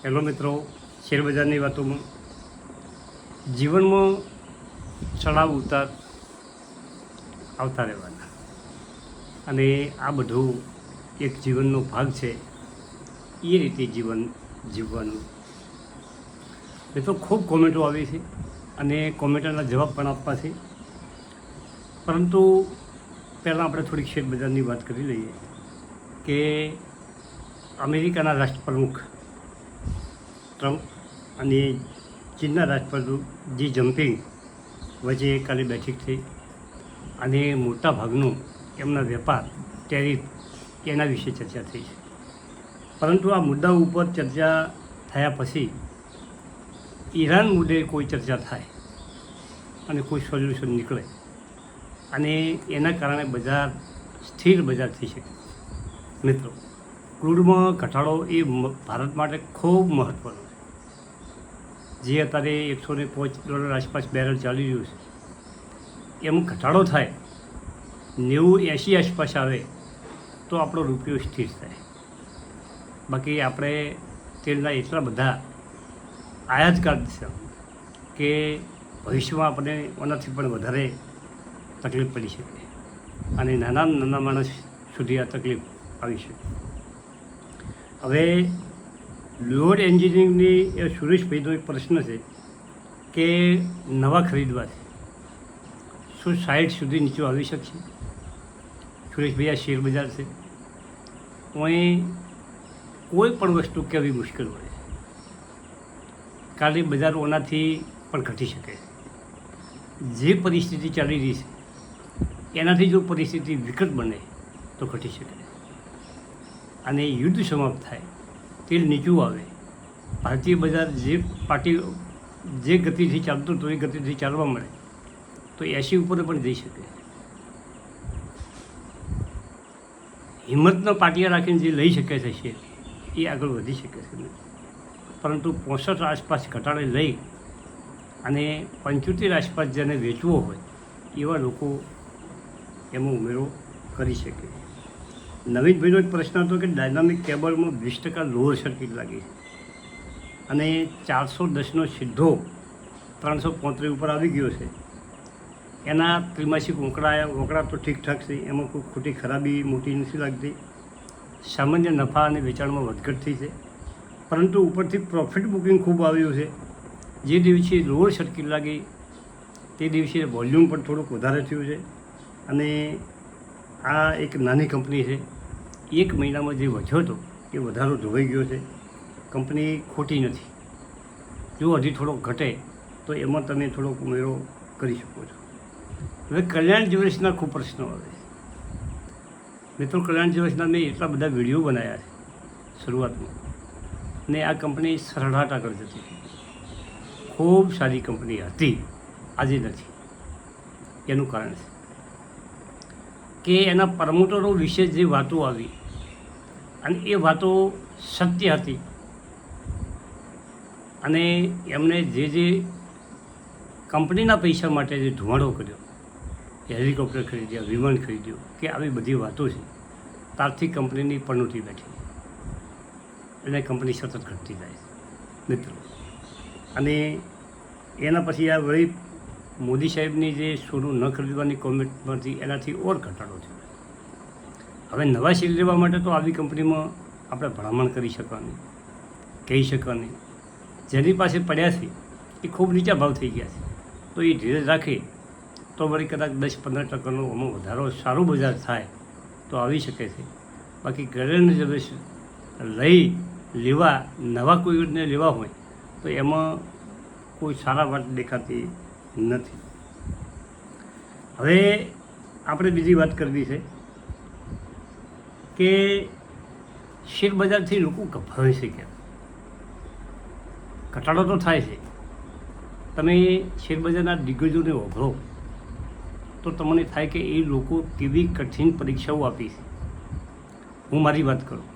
Hello મિત્રો, શેરબજારની વાતોમાં જીવનમાં ચડાવ ઉતાર આવતા રહેવાના અને આ બધું એક જીવનનો ભાગ છે. એ રીતે જીવન જીવવાનું. મિત્રો ખૂબ કોમેન્ટો આવી છે અને કોમેન્ટોના જવાબ પણ આપવા છે, પરંતુ પહેલાં આપણે થોડીક શેરબજારની વાત કરી લઈએ કે અમેરિકાના રાષ્ટ્રપ્રમુખ ટ્રમ્પ અને ચીનના રાષ્ટ્રપ્રમુખ જી જિનપિંગ વચ્ચે કાલે બેઠક થઈ અને મોટા ભાગનો એમના વેપાર ટેરિફ એના વિશે ચર્ચા થઈ છે. પરંતુ આ મુદ્દા ઉપર ચર્ચા થયા પછી ઈરાન મુદ્દે કોઈ ચર્ચા થાય અને કોઈ સોલ્યુશન નીકળે અને એના કારણે બજાર સ્થિર બજાર થઈ શકે. મિત્રો, ક્રૂડમાં ઘટાડો એ ભારત માટે ખૂબ મહત્ત્વનો છે. જે અત્યારે $105 આસપાસ બેરલ ચાલી રહ્યું છે, એમાં ઘટાડો થાય 90-80 આસપાસ આવે તો આપણો રૂપિયો સ્થિર થાય. બાકી આપણે તેલના એટલા બધા આયાતકાર છે કે ભવિષ્યમાં આપણે ઓનાથી પણ વધારે તકલીફ પડી શકે અને નાના માણસ સુધી આ તકલીફ આવી શકે. હવે લોડ એન્જિનિયરિંગની એ સુરેશભાઈનો એક પ્રશ્ન છે કે નવા ખરીદવા છે, શું 60 સુધી નીચે આવી શકશે? સુરેશભાઈ, આ શેર બજાર છે, અહીં કોઈ પણ વસ્તુ કહેવી મુશ્કેલ હોય. કાલે બજાર ઓનાથી પણ ઘટી શકે. જે પરિસ્થિતિ ચાલી રહી છે એનાથી જો પરિસ્થિતિ વિકટ બને તો ઘટી શકે અને યુદ્ધ સમાપ્ત થાય, તેલ નીચું આવે, ભારતીય બજાર જે ગતિથી ચાલતું હતું એ ગતિથી ચાલવા મળે તો 80 ઉપર પણ જઈ શકે. હિંમતનો પાટિયા રાખીને જે લઈ શકે છે શેર એ આગળ વધી શકે છે, પરંતુ 65 આસપાસ ઘટાડે લઈ અને 75 આસપાસ જેને વેચવો હોય એવા લોકો એમાં ઉમેરો કરી શકે. નવીનભાઈનો એક પ્રશ્ન હતો કે ડાયનામિક કેબલમાં 20% લોઅર સર્કિટ લાગી છે અને 410નો સીધો 335 ઉપર આવી ગયો છે. એના ત્રિમાસિક વોંકડા તો ઠીકઠાક છે, એમાં કોઈ ખોટી ખરાબી મોટી નથી લાગતી. સામાન્ય નફા અને વેચાણમાં વધઘટ થઈ છે, પરંતુ ઉપરથી પ્રોફિટ બુકિંગ ખૂબ આવ્યું છે. જે દિવસે લોઅર સર્કિટ લાગી તે દિવસે વોલ્યુમ પણ થોડુંક વધારે થયું છે અને આ એક નાની કંપની છે. 1 મહિનામાં જે વધ્યો હતો એ વધારો ધોવાઈ ગયો છે. કંપની ખોટી નથી. જો હજી થોડોક ઘટે તો એમાં તમે થોડોક ઉમેરો કરી શકો છો. હવે કલ્યાણ જ્વેલર્સના ખૂબ પ્રશ્નો આવે. મિત્રો, કલ્યાણ જ્વેલર્સના મેં એટલા બધા વિડીયો બનાવ્યા છે શરૂઆતમાં, ને આ કંપની સરળાટ આગળ જતી હતી. ખૂબ સારી કંપની હતી, આજે નથી. એનું કારણ છે કે એના પ્રમોટરો વિશે જે વાતો આવી અને એ વાતો સત્ય હતી અને એમણે જે કંપનીના પૈસા માટે જે ધુમાડો કર્યો, હેલિકોપ્ટર ખરીદ્યા, વિમાન ખરીદ્યું કે આવી બધી વાતો છે, ત્યારથી કંપનીની પનોતી બેઠી અને કંપની સતત ઘટતી જાય મિત્રો. અને એના પછી આ વળી મોદી સાહેબની જે સોનું ન ખરીદવાની કોમેન્ટમાંથી એનાથી ઓર ઘટાડો થયો. હવે નવા શેર લેવા માટે તો આવી કંપનીમાં આપણે ભલામણ કરી શકવાની, કહી શકવાની. જેની પાસે પડ્યા છે એ ખૂબ નીચા ભાવ થઈ ગયા છે, તો એ ધીરજ રાખે તો વળી કદાચ 10-15%નો આમાં વધારો સારું બજાર થાય તો આવી શકે છે. બાકી કલ્યાણ જ્વેલર્સ લેવા નવા કોઈને લેવા હોય તો એમાં કોઈ સારા વાત દેખાતી નથી. હવે આપણે બીજી વાત કરવી છે કે શેર બજારથી લોકો ગભરાય છે કેમ? ઘટાડો તો થાય છે. તમે શેરબજારના દિગ્ગજોને ઓભરો તો તમને થાય કે એ લોકો કેવી કઠિન પરીક્ષાઓ આપી છે. હું મારી વાત કરું,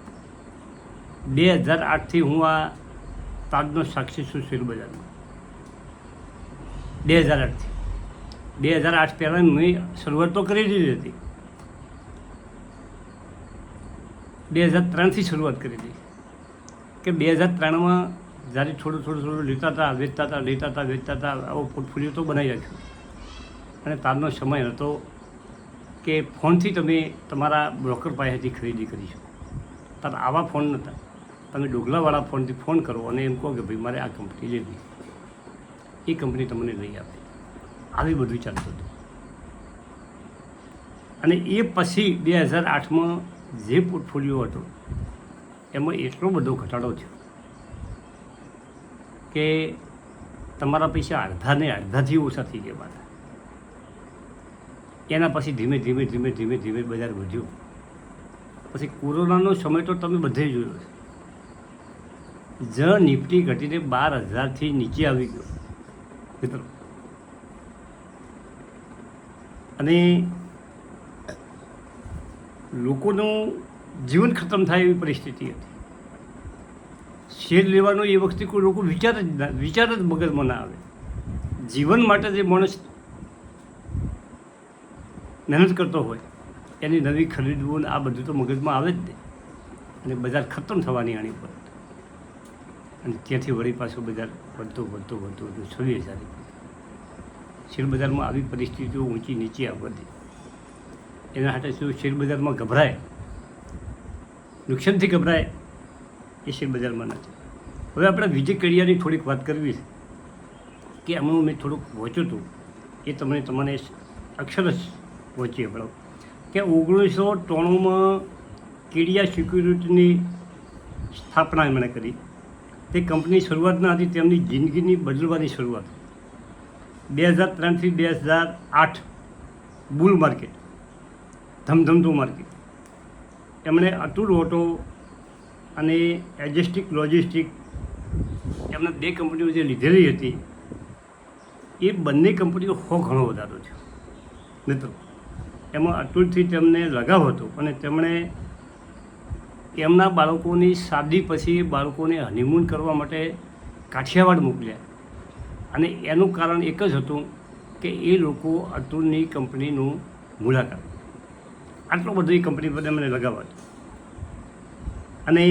2008થી હું આ તાજનો સાક્ષી છું શેરબજારમાં. 2008થી 2008 પહેલાં મેં શરૂઆત તો કરી દીધી હતી. 2003થી શરૂઆત કરી દીધી. કે 2003માં જ્યારે થોડું લેતા હતા આવો પોર્ટફોલિયો તો બનાવી રાખ્યો. અને તારનો સમય હતો કે ફોનથી તમે તમારા બ્રોકર પાસેથી ખરીદી કરી શકો. તાર આવા ફોન નહોતા. તમે ડોગલાવાળા ફોનથી ફોન કરો અને એમ કહો કે ભાઈ મારે આ કંપની લેવી, એ કંપની તમને લઈ આપે. આવી બધું ચાલતું હતું. અને એ પછી 2008માં જે પોર્ટફોલિયો હતો એમાં એટલો બધો ઘટાડો થયો કે તમારા પૈસા અડધાથી ઓછા થઈ ગયા હતા. એના પછી ધીમે ધીમે બજાર વધ્યું. પછી કોરોનાનો સમય તો તમે બધે જોયો છે. નિફ્ટી ઘટીને 12,000થી નીચે આવી ગયો મિત્રો. અને લોકોનું જીવન ખતમ થાય એવી પરિસ્થિતિ હતી. શેર લેવાનો એ વખતે કોઈ લોકો વિચાર જ મગજમાં ના આવે. જીવન માટે જે માણસ મહેનત કરતો હોય એની નવી ખરીદવું ને આ બધું તો મગજમાં આવે જ નહીં. અને બજાર ખતમ થવાની આની પર. અને ત્યાંથી વળી પાછું બજાર વધતું 26,000. શેર બજારમાં આવી પરિસ્થિતિઓ ઊંચી નીચે આવતી. એના માટે શું શેર બજારમાં ગભરાય, નુકસાનથી ગભરાય એ શેર બજારમાં નથી. હવે આપણે વિજય કડિયાની થોડીક વાત કરવી છે કે આમાં મેં થોડુંક વાંચ્યું હતું. એ તમને અક્ષર જ વાંચી આપણો કે 1993માં કેડિયા સિક્યુરિટીની સ્થાપના એમણે કરી. તે કંપની શરૂઆતના હતી તેમની જિંદગીની બદલવાની શરૂઆત. 2003થી 2008 બુલ માર્કેટ, ધમધમતું માર્કેટ. એમણે અતુલ ઓટો અને એજેસ્ટિક લોજિસ્ટિક એમને 2 કંપનીઓ જે લીધેલી હતી એ બંને કંપનીઓ ઘણો વધારો છે મિત્રો. એમાં અતુલથી તેમને લગાવ હતો અને તેમણે એમના બાળકોની શાદી પછી બાળકોને હનીમૂન કરવા માટે કાઠિયાવાડ મોકલ્યા. અને એનું કારણ એક જ હતું કે એ લોકો અતુલની કંપનીનું મુલાકાત. આટલો બધો એ કંપની પર એમને લગાવ હતો. અને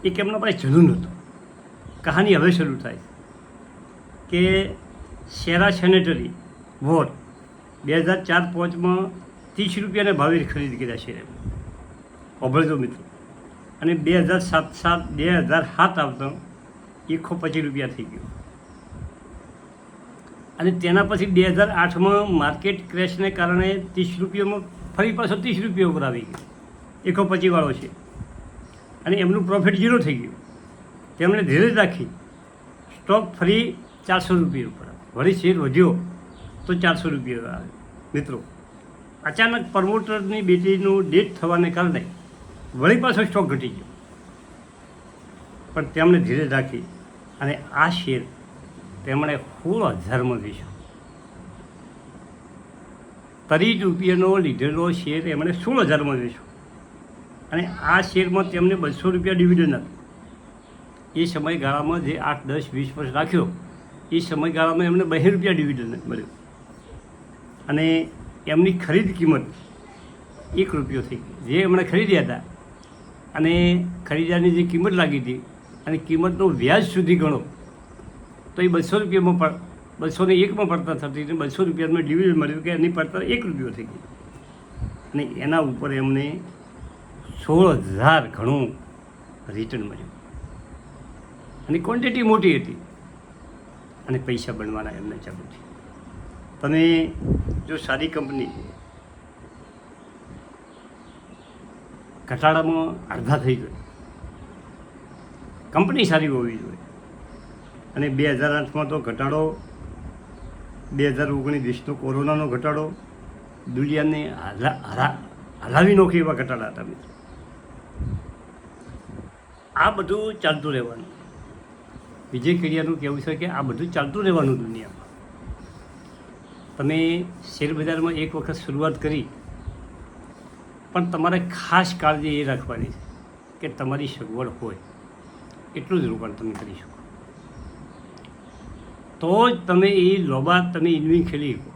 એક એમના પાસે જનૂન હતું. કહાની હવે શરૂ થાય કે શેરા સેનેટરી વોર 2004-05માં 30 રૂપિયાના ભાવે ખરીદી કર્યા શેર. અભળજો મિત્રો. અને 2007 આવતા 125 રૂપિયા થઈ ગયો. અને તેના પછી 2008માં માર્કેટ ક્રેશને કારણે 30 રૂપિયામાં ફરી પાછો 30 રૂપિયા ઉપર આવી ગયો. 125 વાળો છે. અને એમનું પ્રોફિટ 0 થઈ ગયું. તેમણે ધીરે રાખી સ્ટોક ફરી 400 રૂપિયા ઉપર વળી શેર વધ્યો તો 400 રૂપિયા આવે મિત્રો. અચાનક પ્રમોટરની બેટીનું ડેથ થવાને કારણે વળી પાછો સ્ટોક ઘટી ગયો. પણ તેમણે ધીરે રાખી અને આ શેર તેમણે 16,000માં વેચ્યો. 30 રૂપિયાનો લીધેલો શેર એમણે 16,000માં વેચ્યો. અને આ શેરમાં તેમને 200 રૂપિયા ડિવિડન્ડ આપ્યું. એ સમયગાળામાં જે 8, 10, 20 વર્ષ રાખ્યો એ સમયગાળામાં એમને 2 રૂપિયા ડિવિડન્ડ મળ્યું. અને એમની ખરીદ કિંમત 1 રૂપિયો થઈ ગઈ. જે એમણે ખરીદ્યા હતા અને ખરીદવાની જે કિંમત લાગી હતી અને કિંમતનો વ્યાજ સુધી ગણો તો એ 200 રૂપિયામાં 201માં પડતર થતી અને 200 રૂપિયામાં ડિવિડન્ડ મળ્યું કે એની પડતર 1 રૂપિયો થઈ ગઈ. અને એના ઉપર એમને 16,000 ઘણું રિટર્ન મળ્યું. અને ક્વોન્ટિટી મોટી હતી અને પૈસા બનવાના એમને ચાલુ છે. તમે જો સારી કંપની ઘટાડામાં અડધા થઈ ગઈ, કંપની સારી હોવી જોઈએ. અને 2008માં તો ઘટાડો, 2019 કોરોનાનો ઘટાડો દુનિયાને હલાવી નાખી એવા ઘટાડા હતા મિત્રો. આ બધું ચાલતું રહેવાનું. વિજય કડિયાનું કહેવું છે કે આ બધું ચાલતું રહેવાનું દુનિયામાં. તમે શેરબજારમાં એક વખત શરૂઆત કરી પણ તમારે ખાસ કાળજી એ રાખવાની છે કે તમારી સગવડ હોય એટલું જ રોકાણ તમે કરી શકો. તો જ તમે એ લોબા તમે ઇન્વિંગ ખેલી શકો.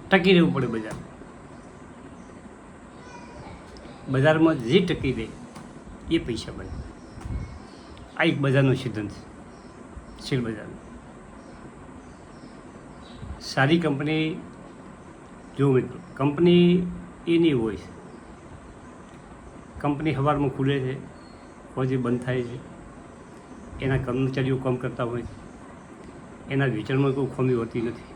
ટકી રહેવું પડે બજાર. બજારમાં જે ટકી રહે એ પૈસા બને. આ એક બજારનો સિદ્ધાંત છે શેર બજારનો. સારી કંપની જો મિત્રો, કંપની એની હોય છે, કંપની સવારમાં ખુલે છે પછી બંધ થાય છે, એના કર્મચારીઓ કામ કરતા હોય છે, એના વેચાણમાં કોઈ ખામી હોતી નથી,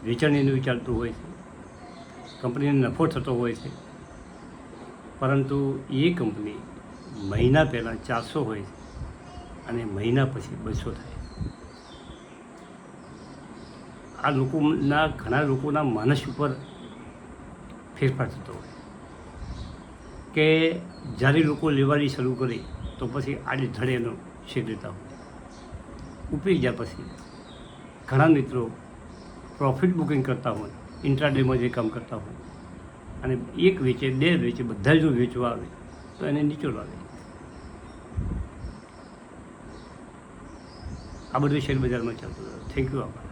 વેચાણ એનું ચાલતું હોય છે, કંપનીને નફો થતો હોય છે, પરંતુ એ કંપની મહિના પહેલાં 400 હોય છે અને મહિના પછી 200 થાય. આ લોકોના, ઘણા લોકોના માનસ ઉપર ફેરફાર થતો હોય કે જ્યારે લોકો લેવાની શરૂ કરે તો પછી આડે ધડે એનો શેર લેતા હોય. ઉપરી ગયા પછી ઘણા મિત્રો પ્રોફિટ બુકિંગ કરતા હોય, ઇન્ટ્રાડેમાં જે કામ કરતા હોય, અને એક વેચે, 2 વેચે, બધા જો વેચવા આવે તો એને નીચો લાવે. આ બધું શેર બજારમાં ચાલતું. Thank you. આભાર.